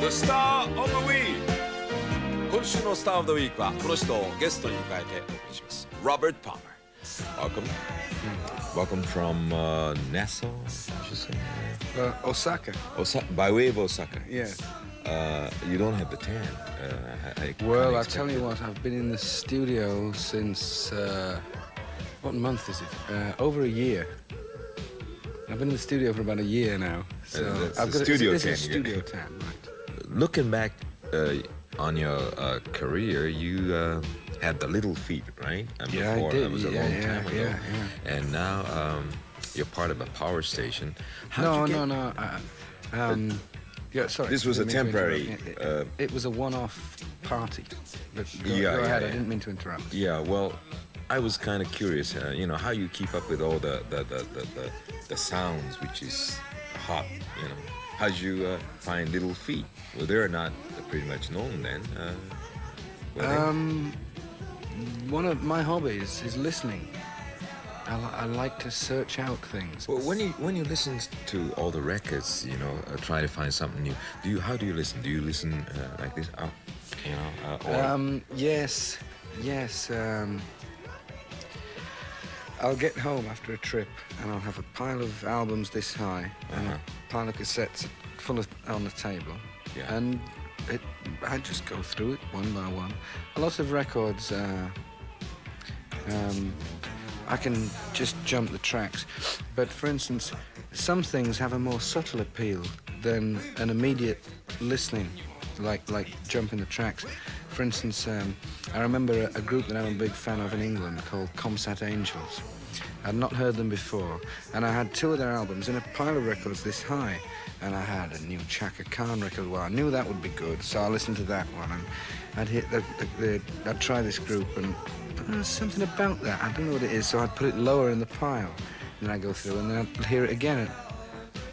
The Star of the Week 今週の Star of the Week はこの人をゲストに迎えてお送りします Robert Palmer Welcome Welcome from Nassau I should say Osaka By way of Osaka Yeah You don't have the tan Well, I'll tell you what, I've been in the studio since what month is it? Over a year. I've been in the studio for about a year now. So I've got studio this tan. Is studio tan, right? Looking back on your career, you had the little feet, right? And Yeah, before, I did. That was a long time ago. Yeah. And now you're part of a power station. No. Yeah, sorry. This was a temporary. It was a one-off party. But go ahead. I didn't mean to interrupt. Yeah, well, I was kind of curious, you know, how you keep up with all the sounds, which is hot, you know. How'd you find Little Feet? Well, they're not pretty much known then. One of my hobbies is listening. I like to search out things. Well, when you listen to all the records, you know, try to find something new. How do you listen? Do you listen like this? You know, Yes. I'll get home after a trip and I'll have a pile of albums this high and a pile of cassettes full of on the table. Yeah. And I just go through it one by one. A lot of records, I can just jump the tracks. But for instance, some things have a more subtle appeal than an immediate listening, like jumping the tracks. For instance, I remember a group that I'm a big fan of in England called Comsat Angels. I'd not heard them before, and I had two of their albums in a pile of records this high, and I had a new Chaka Khan record. Well, I knew that would be good, so I listened to that one, and I'd try this group, and there was something about that. I don't know what it is, so I'd put it lower in the pile, and then I'd go through, and then I'd hear it again, and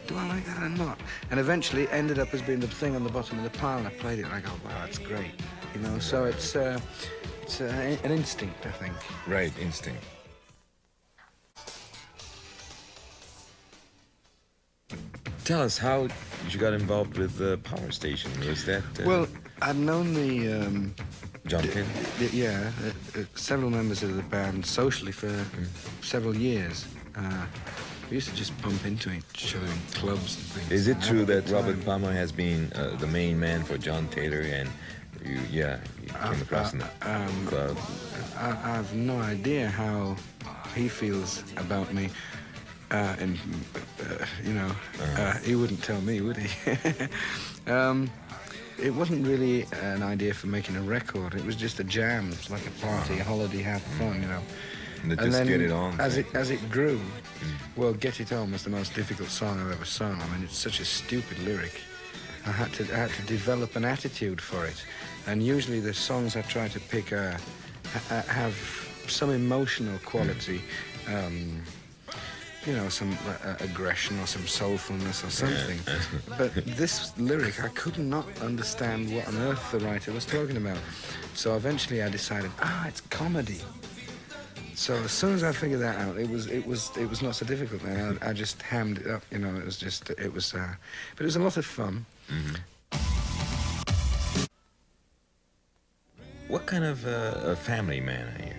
do I like that or not? And eventually it ended up as being the thing on the bottom of the pile, and I played it, and I go, wow, that's great. You know, so it's an instinct, I think. Right, instinct. Tell us how you got involved with the power station. Was that... Well, I'd known the... Jumpin? Several members of the band socially for several years. We used to just bump into each other in clubs and things. Is it true that Robert Palmer has been the main man for John Taylor and you came across in the club? I have no idea how he feels about me. He wouldn't tell me, would he? It wasn't really an idea for making a record. It was just a jam, like a party, a holiday, have fun, you know. And then Get It On. As it grew, well, Get It On was the most difficult song I've ever sung. I mean, it's such a stupid lyric. I had to develop an attitude for it, and usually the songs I try to pick have some emotional quality. You know, some aggression or some soulfulness or something. But this lyric, I could not understand what on earth the writer was talking about. So eventually I decided, it's comedy. So as soon as I figured that out, it was not so difficult. And I just hammed it up, you know. But it was a lot of fun. What kind of a family man are you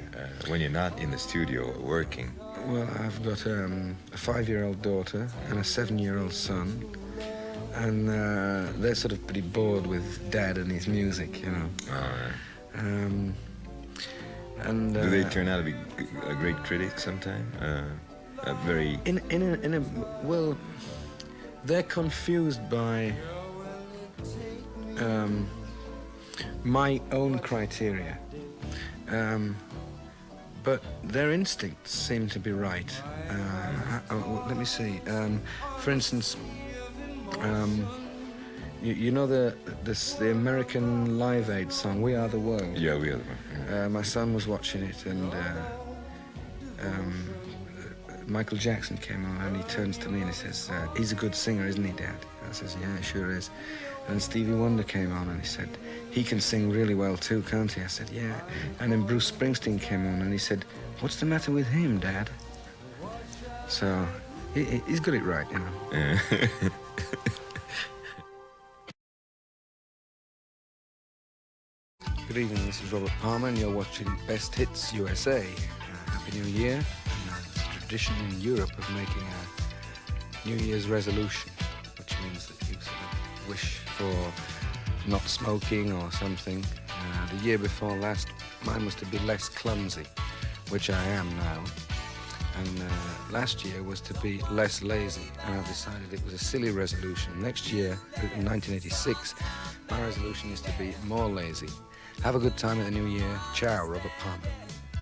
when you're not in the studio working? Well, I've got a 5-year-old daughter and a 7-year-old son, and they're sort of pretty bored with Dad and his music, you know. All right. Do they turn out to be a great critic sometime? Very. Well, they're confused by my own criteria. But their instincts seem to be right. Let me see. For instance, you know the American Live Aid song, "We Are the World"? Yeah, We Are the World. My son was watching it, and Michael Jackson came on, and he turns to me and he says, "He's a good singer, isn't he, Dad?" I says, "Yeah, he sure is." And Stevie Wonder came on and he said, "He can sing really well too, can't he?" I said, "Yeah." And then Bruce Springsteen came on and he said, "What's the matter with him, Dad?" So he's got it right, you know. Good evening, this is Robert Palmer and you're watching Best Hits USA. Happy New Year. It's a tradition in Europe of making a New Year's resolution, which means that you sort of wish for not smoking or something. The year before last, mine was to be less clumsy, which I am now. And last year was to be less lazy, and I decided it was a silly resolution. Next year, in 1986, my resolution is to be more lazy. Have a good time in the new year. Ciao, Robert Palmer.